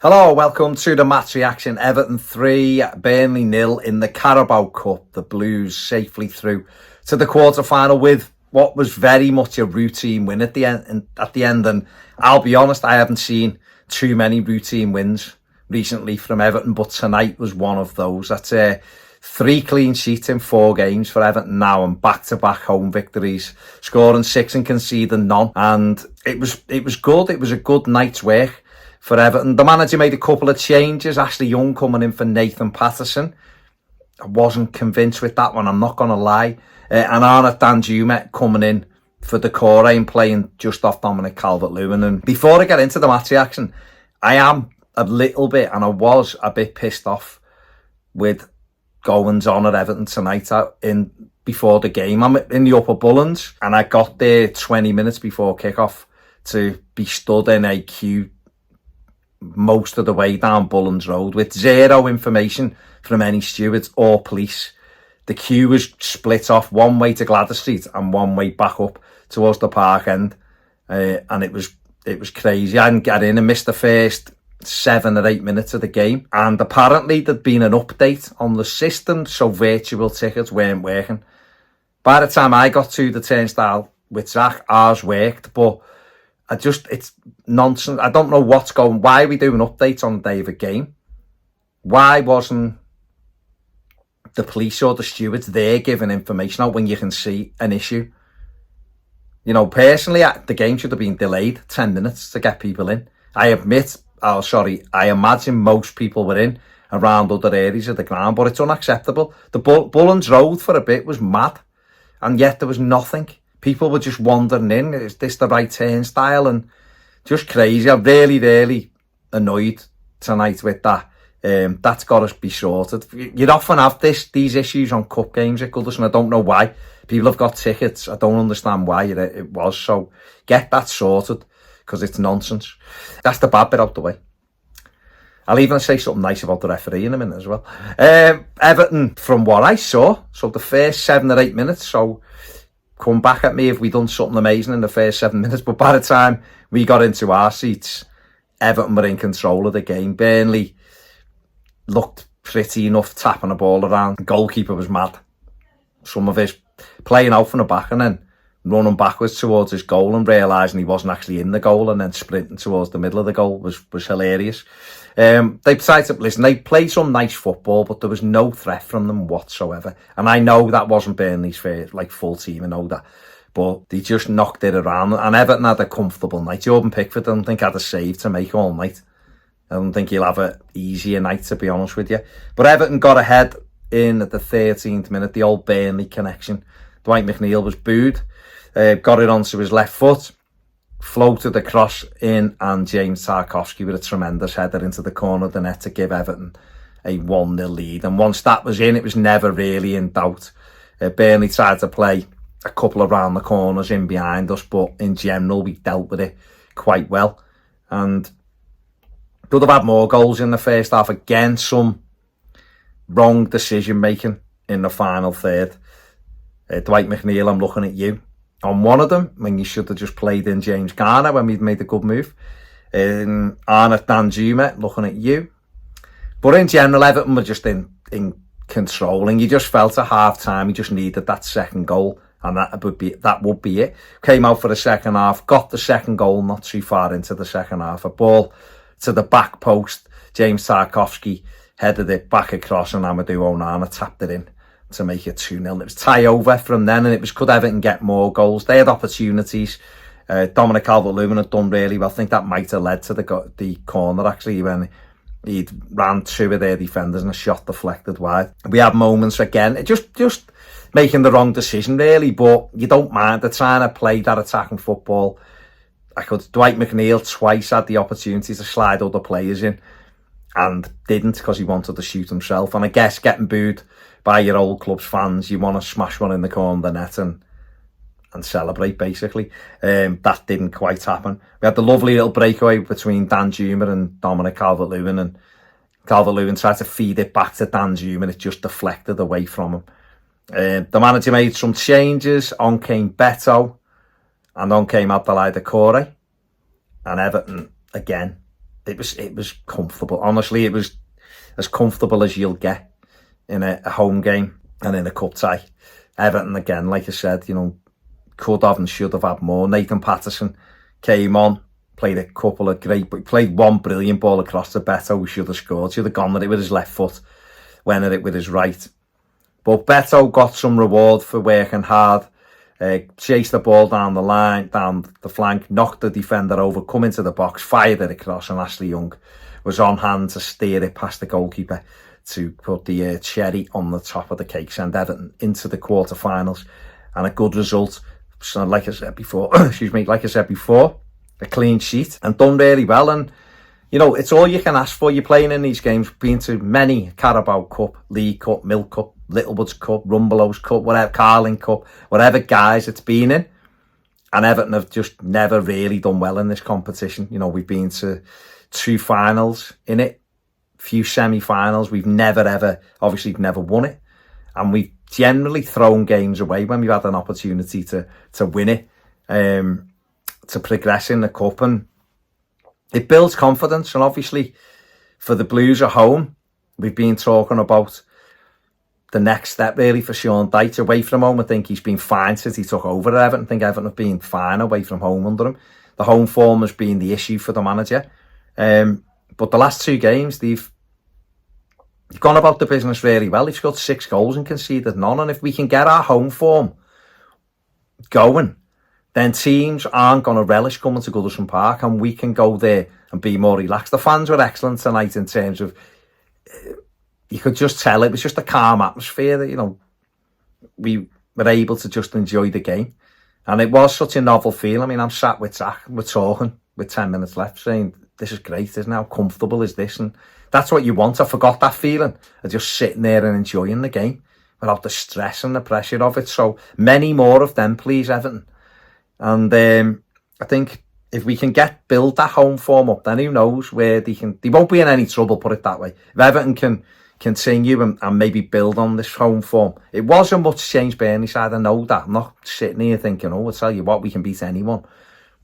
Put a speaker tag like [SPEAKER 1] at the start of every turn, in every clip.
[SPEAKER 1] Hello, welcome to the match reaction. Everton 3, Burnley 0 in the Carabao Cup. The Blues safely through to the quarter-final with what was very much a routine win at the end. And I'll be honest, I haven't seen too many routine wins recently from Everton, but tonight was one of those. That's 3 clean sheets in 4 games for Everton now, and back-to-back home victories, scoring 6 and conceding none. And it was good. It was a good night's work for Everton. The manager made a couple of changes. Ashley Young coming in for Nathan Patterson. I wasn't convinced with that one, I'm not going to lie. And Onana coming in for the Claret and playing just off Dominic Calvert-Lewin. And before I get into the match reaction, I am a little bit, and I was a bit pissed off with goings on at Everton tonight before the game. I'm in the upper Bullens, and I got there 20 minutes before kickoff to be stood in a queue most of the way down Bullens Road with zero information from any stewards or police. The queue was split off, one way to Gladys Street and one way back up towards the park end, and it was crazy. I didn't get in and missed the first 7 or 8 minutes of the game, and apparently there'd been an update on the system, so virtual tickets weren't working. By the time I got to the turnstile with Zach, ours worked, but it's nonsense. I don't know why are we doing updates on the day of a game? Why wasn't the police or the stewards there giving information out when you can see an issue? You know, personally, the game should have been delayed 10 minutes to get people in. I imagine most people were in around other areas of the ground, but it's unacceptable. The Bullens Road for a bit was mad, and yet there was nothing. People were just wandering in. Is this the right turnstile? And just crazy. I'm really, really annoyed tonight with that. That's got to be sorted. You'd often have these issues on cup games at Goodison. I don't know why. People have got tickets. I don't understand why it was. So get that sorted, because it's nonsense. That's the bad bit out the way. I'll even say something nice about the referee in a minute as well. Everton, from what I saw, so the first 7 or 8 minutes, so come back at me if we'd done something amazing in the first 7 minutes, but by the time we got into our seats, Everton were in control of the game. Burnley looked pretty enough tapping the ball around. The goalkeeper was mad. Some of his playing out from the back and then running backwards towards his goal and realising he wasn't actually in the goal and then sprinting towards the middle of the goal was hilarious. They played some nice football, but there was no threat from them whatsoever. And I know that wasn't Burnley's full team, I know that. But they just knocked it around. And Everton had a comfortable night. Jordan Pickford, I don't think had a save to make all night. I don't think he'll have an easier night, to be honest with you. But Everton got ahead in at the 13th minute, the old Burnley connection. Dwight McNeil was booed, got it onto his left foot, floated across in, and James Tarkowski with a tremendous header into the corner of the net to give Everton a 1-0 lead. And once that was in, it was never really in doubt. Burnley tried to play a couple around the corners in behind us, but in general we dealt with it quite well. And could have had more goals in the first half. Again, some wrong decision making in the final third. Dwight McNeil, I'm looking at you on one of them, when you should have just played in James Garner when we'd made a good move. Arnott Danjuma, looking at you. But in general, Everton were just in control, and you just felt at half-time you just needed that second goal, and that would be it. Came out for the second half, got the second goal not too far into the second half. A ball to the back post, James Tarkowski headed it back across, and Amadou Onana tapped it in to make it 2-0. It was tie over from then, and it was, could Everton get more goals? They had opportunities. Dominic Calvert-Lewin had done really well. I think that might have led to the corner, actually, when he'd ran 2 of their defenders and a shot deflected wide. We had moments again, just making the wrong decision, really, but you don't mind. They're trying to play that attacking football. Dwight McNeil twice had the opportunity to slide other players in and didn't, because he wanted to shoot himself. And I guess getting booed by your old club's fans, you want to smash one in the corner of the net and celebrate, basically. That didn't quite happen. We had the lovely little breakaway between Danjuma and Dominic Calvert-Lewin, and Calvert-Lewin tried to feed it back to Danjuma, and it just deflected away from him. The manager made some changes. On came Beto, and on came Abdoulaye Doucouré. And Everton, again, it was comfortable. Honestly, it was as comfortable as you'll get in a home game and in a cup tie. Everton, again, like I said, you know, could have and should have had more. Nathan Patterson came on, played a couple of but played one brilliant ball across to Beto, who should have scored. Should have gone at it with his left foot, went at it with his right. But Beto got some reward for working hard. Chased the ball down the line, down the flank, knocked the defender over, come into the box, fired it across, and Ashley Young was on hand to steer it past the goalkeeper to put the cherry on the top of the cake, send Everton into the quarterfinals, and a good result. So, like I said before, a clean sheet and done really well. And you know, it's all you can ask for. You're playing in these games, been to many Carabao Cup, League Cup, Milk Cup, Littlewoods Cup, Rumbelows Cup, whatever, Carling Cup, whatever guys it's been in. And Everton have just never really done well in this competition. You know, we've been to 2 finals in it, few semi-finals. We've never ever, obviously never won it. And we've generally thrown games away when we've had an opportunity to win it, to progress in the cup. And it builds confidence. And obviously for the Blues at home, we've been talking about the next step really for Sean Dyche away from home. I think he's been fine since he took over at Everton. I think Everton have been fine away from home under him. The home form has been the issue for the manager. But the last 2 games, they've gone about the business really well. They've scored 6 goals and conceded none. And if we can get our home form going, then teams aren't going to relish coming to Goodison Park, and we can go there and be more relaxed. The fans were excellent tonight in terms of, you could just tell it was just a calm atmosphere that, you know, we were able to just enjoy the game. And it was such a novel feel. I mean, I'm sat with Zach, we're talking with 10 minutes left saying, this is great, isn't it? How comfortable is this? And that's what you want. I forgot that feeling of just sitting there and enjoying the game without the stress and the pressure of it. So many more of them, please, Everton. And I think if we can build that home form up, then who knows where they won't be in any trouble, put it that way. If Everton can continue and maybe build on this home form. It was a much changed Burnley side, I know that. I'm not sitting here thinking, oh, I'll tell you what, we can beat anyone.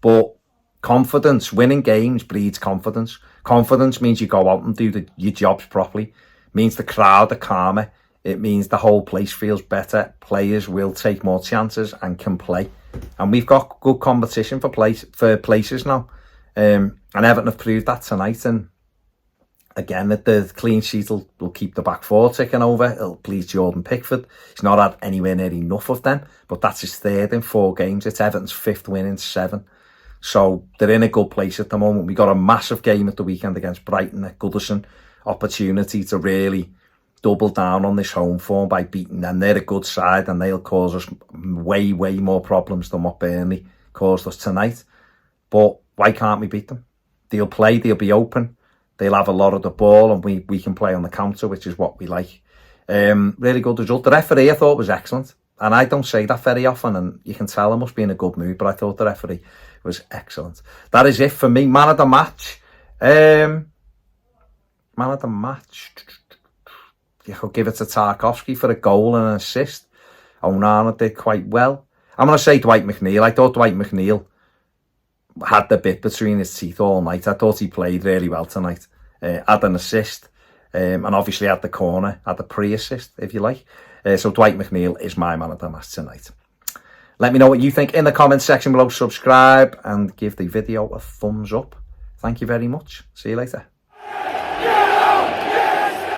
[SPEAKER 1] But confidence, winning games breeds confidence. Confidence means you go out and do your jobs properly. It means the crowd are calmer. It means the whole place feels better. Players will take more chances and can play. And we've got good competition for places now. And Everton have proved that tonight. And again, that the clean sheet will keep the back 4 ticking over. It'll please Jordan Pickford. He's not had anywhere near enough of them, but that's his 3rd in 4 games. It's Everton's 5th win in 7. So they're in a good place at the moment. We got a massive game at the weekend against Brighton at Goodison. Opportunity to really double down on this home form by beating them. They're a good side and they'll cause us way, way more problems than what Burnley caused us tonight. But why can't we beat them? They'll play, they'll be open. They'll have a lot of the ball and we can play on the counter, which is what we like. Really good result. The referee I thought was excellent. And I don't say that very often, and you can tell I must be in a good mood, but I thought the referee was excellent. That is it for me. Man of the match. Man of the match. I'll give it to Tarkowski for a goal and an assist. Onana did quite well. I'm going to say Dwight McNeil. I thought Dwight McNeil had the bit between his teeth all night. I thought he played really well tonight. Had an assist, and obviously had the corner, had the pre-assist, if you like. So Dwight McNeil is my man of the match tonight. Let me know what you think in the comment section below. Subscribe and give the video a thumbs up. Thank you very much. See you later.